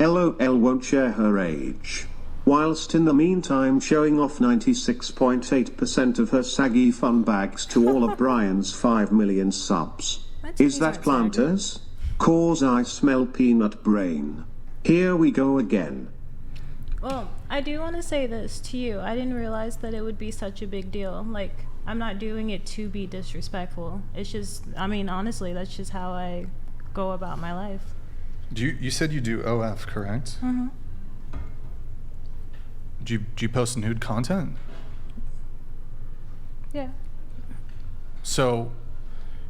LOL won't share her age. Whilst in the meantime showing off 96.8% of her saggy fun bags to all of Brian's 5 million subs. Is that planters? Cause I smell peanut brain. Here we go again. Well, I do want to say this to you. I didn't realize that it would be such a big deal. Like, I'm not doing it to be disrespectful. It's just, I mean, honestly, that's just how I go about my life. You said you do OF, correct? Mm-hmm. Do you post nude content? Yeah. So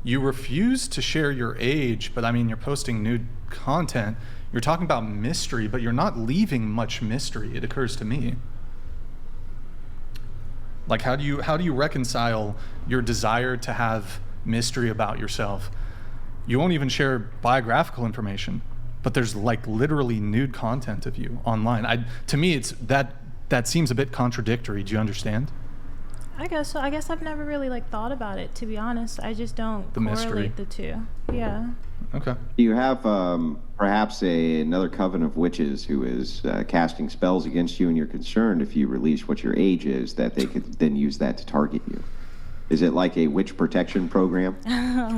you refuse to share your age, but I mean, you're posting nude content. You're talking about mystery, but you're not leaving much mystery, it occurs to me. Like, how do you reconcile your desire to have mystery about yourself? You won't even share biographical information, but there's like literally nude content of you online. To me, it's that seems a bit contradictory. Do you understand? I guess so. I guess I've never really like thought about it, to be honest. I just don't correlate the two. Yeah. Okay. Do you have perhaps another coven of witches who is casting spells against you, and you're concerned if you release what your age is, that they could then use that to target you? Is it like a witch protection program?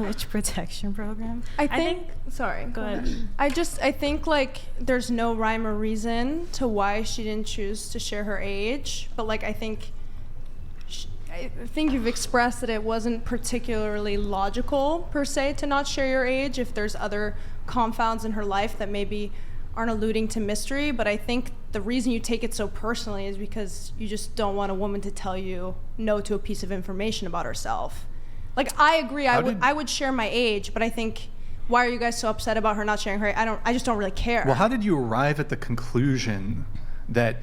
Witch protection program? I think sorry. Go ahead. I think like there's no rhyme or reason to why she didn't choose to share her age, but like I think you've expressed that it wasn't particularly logical per se to not share your age if there's other confounds in her life that maybe aren't alluding to mystery. But I think the reason you take it so personally is because you just don't want a woman to tell you no to a piece of information about herself. Like, I agree, I would share my age, but I think, why are you guys so upset about her not sharing her age? I just don't really care. Well, how did you arrive at the conclusion that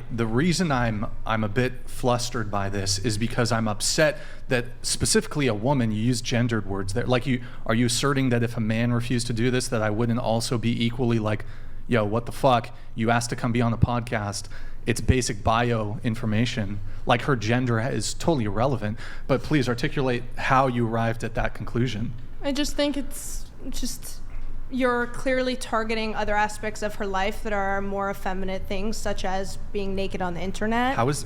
the reason I'm a bit flustered by this is because I'm upset that specifically a woman, you use gendered words there. Like, are you asserting that if a man refused to do this, that I wouldn't also be equally like, yo, what the fuck? You asked to come be on the podcast. It's basic bio information. Like, her gender is totally irrelevant, but please articulate how you arrived at that conclusion. I just think it's just, you're clearly targeting other aspects of her life that are more effeminate things, such as being naked on the internet. How is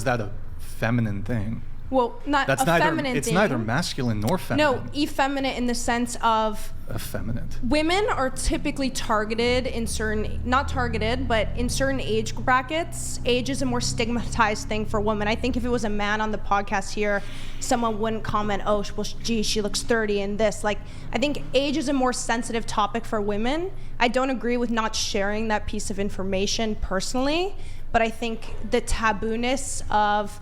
that a feminine thing? Well, It's neither masculine nor feminine. No, effeminate in the sense of effeminate. Women are typically targeted in certain, not targeted, but in certain age brackets. Age is a more stigmatized thing for women. I think if it was a man on the podcast here, someone wouldn't comment, oh, well, gee, she looks 30 and this. Like, I think age is a more sensitive topic for women. I don't agree with not sharing that piece of information personally, but I think the tabooness of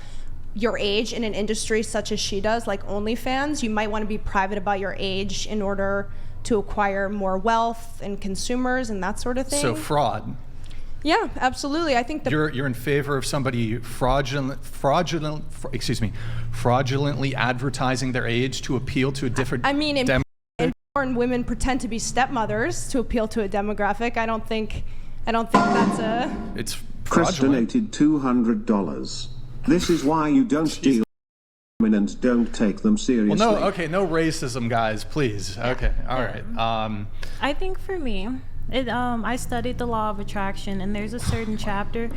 your age in an industry such as she does, like OnlyFans, you might want to be private about your age in order to acquire more wealth and consumers and that sort of thing. So fraud. Yeah, absolutely. I think you're in favor of somebody fraudulently advertising their age to appeal to a different. I mean, and women pretend to be stepmothers to appeal to a demographic. I don't think that's a. It's Chris donated $200. This is why you don't deal with women and don't take them seriously. Well, no racism, guys, please. Okay, all right. I think for me, I studied the law of attraction, and there's a certain chapter.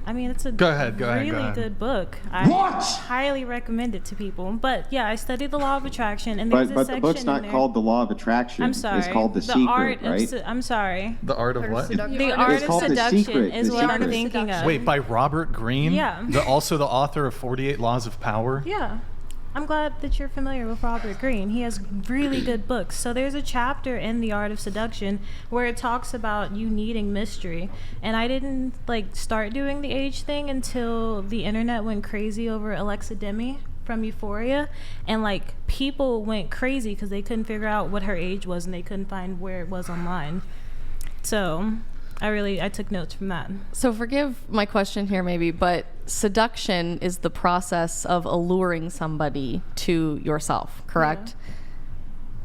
I mean, it's a really good book. I highly recommend it to people. But yeah, I studied the law of attraction, and there's a section. But the book's not called The Law of Attraction. I'm sorry. It's called The Secret, right? I'm sorry. The Art of what? The Art of Seduction is what I'm thinking of. Wait, by Robert Greene? Yeah. Also the author of 48 Laws of Power? Yeah. I'm glad that you're familiar with Robert Greene. He has really good books. So there's a chapter in The Art of Seduction where it talks about you needing mystery. And I didn't start doing the age thing until the internet went crazy over Alexa Demi from Euphoria. And people went crazy because they couldn't figure out what her age was and they couldn't find where it was online. So I took notes from that. So forgive my question here maybe, but seduction is the process of alluring somebody to yourself, correct? Yeah.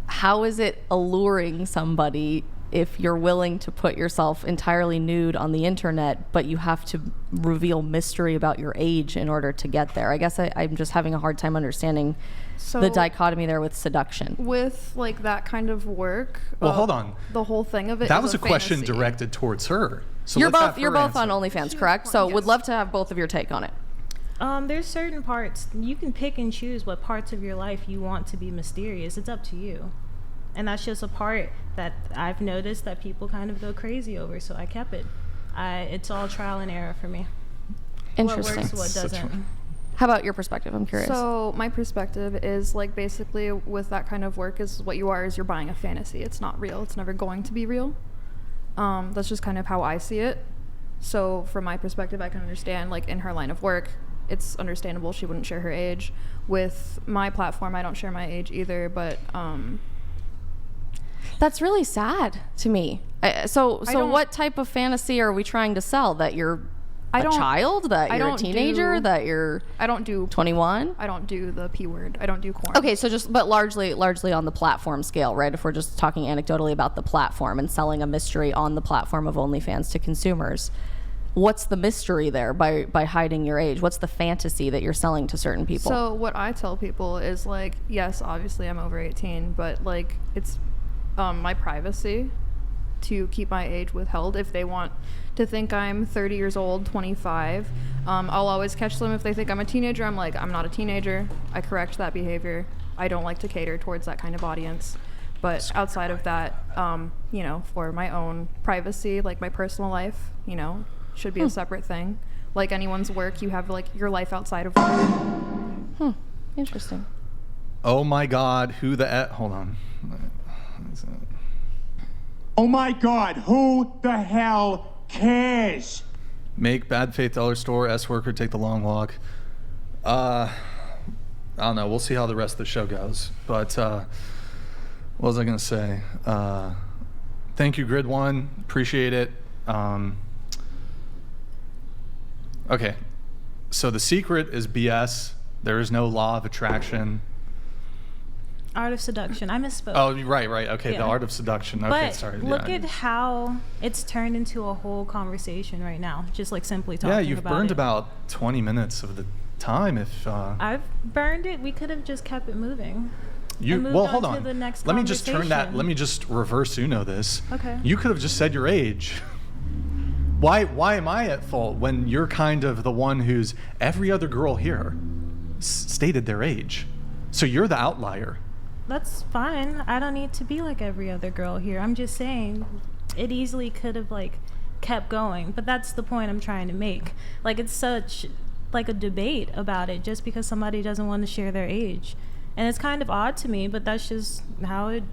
How is it alluring somebody if you're willing to put yourself entirely nude on the internet, but you have to reveal mystery about your age in order to get there. I guess I'm just having a hard time understanding the dichotomy there with seduction. With like that kind of work. Well, hold on. The whole thing of it. That is was a question fantasy. directed towards her. So You're let's have both you're her both on answer. OnlyFans, correct? So would love to have both of your take on it. There's certain parts you can pick and choose what parts of your life you want to be mysterious. It's up to you. And that's just a part that I've noticed that people kind of go crazy over, so I kept it. It's all trial and error for me. Interesting. What works, what doesn't. How about your perspective? I'm curious. So my perspective is like basically with that kind of work is what you are is you're buying a fantasy. It's not real. It's never going to be real. That's just kind of how I see it. So from my perspective, I can understand like in her line of work, it's understandable she wouldn't share her age. With my platform, I don't share my age either, but That's really sad to me. So don't- what type of fantasy are we trying to sell? That you're I a don't- child? That I you're a don't teenager? do- That you're I don't do 21? I don't do the P word. I don't do corn. Okay, so but largely on the platform scale, right? If we're just talking anecdotally about the platform and selling a mystery on the platform of OnlyFans to consumers, what's the mystery there by hiding your age? What's the fantasy that you're selling to certain people? So what I tell people is like, yes, obviously I'm over 18, but like it's my privacy to keep my age withheld. If they want to think I'm 30 years old, 25, I'll always catch them if they think I'm a teenager. I'm like, I'm not a teenager. I correct that behavior. I don't like to cater towards that kind of audience. But outside of that, you know, for my own privacy, like my personal life, you know, should be a separate thing. Like anyone's work, you have like your life outside of work. Interesting. Oh my God, who the hold on. Oh my God, who the hell cares? Make bad faith dollar store, S worker take the long walk. I don't know. We'll see how the rest of the show goes. But what was I gonna say? Thank you, Grid One. Appreciate it. Okay. So the secret is BS. There is no law of attraction. Art of Seduction. I misspoke. Oh, right. Okay, Yeah. the art of seduction. Okay, But sorry. look Yeah. at how it's turned into a whole conversation right now, just like simply talking Yeah, about you've burned it. about 20 minutes of the time. If I've burned it. We could have just kept it moving. you, moved well, on hold to on. the next Let me just turn that. conversation. Let me just reverse Uno this. Okay. You could have just said your age. Why am I at fault when you're kind of the one who's every other girl here stated their age? So you're the outlier. That's fine. I don't need to be like every other girl here. I'm just saying it easily could have like kept going, but that's the point I'm trying to make. Like it's such like a debate about it just because somebody doesn't want to share their age. And it's kind of odd to me, but that's just how it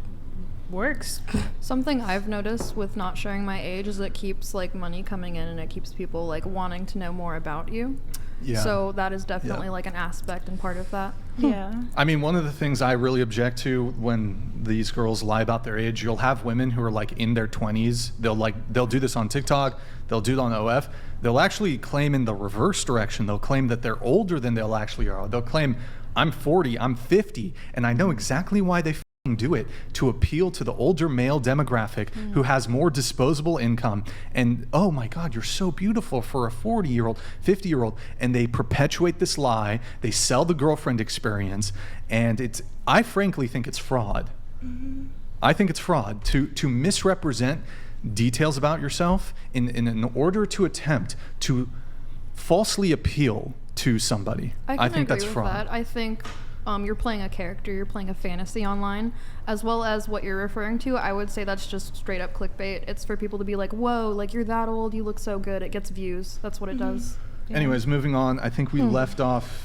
works. Something I've noticed with not sharing my age is it keeps like money coming in and it keeps people like wanting to know more about you. Yeah. So that is definitely Yeah. like an aspect and part of that. Yeah. I mean, one of the things I really object to when these girls lie about their age, you'll have women who are like in their 20s. They'll do this on TikTok. They'll do it on OF. They'll actually claim in the reverse direction. They'll claim that they're older than they'll actually are. They'll claim, I'm 40, I'm 50, and I know exactly why they do it, to appeal to the older male demographic who has more disposable income. And oh my God, you're so beautiful for a 40-year-old, 50-year-old. And they perpetuate this lie. They sell the girlfriend experience. And I frankly think it's fraud. I think it's fraud to misrepresent details about yourself in order to attempt to falsely appeal to somebody. I can think agree that's with fraud. that. I think you're playing a character, you're playing a fantasy online, as well as what you're referring to. I would say that's just straight up clickbait. It's for people to be like, whoa, like you're that old, you look so good. It gets views. That's what it does. Anyways, moving on. I think we left off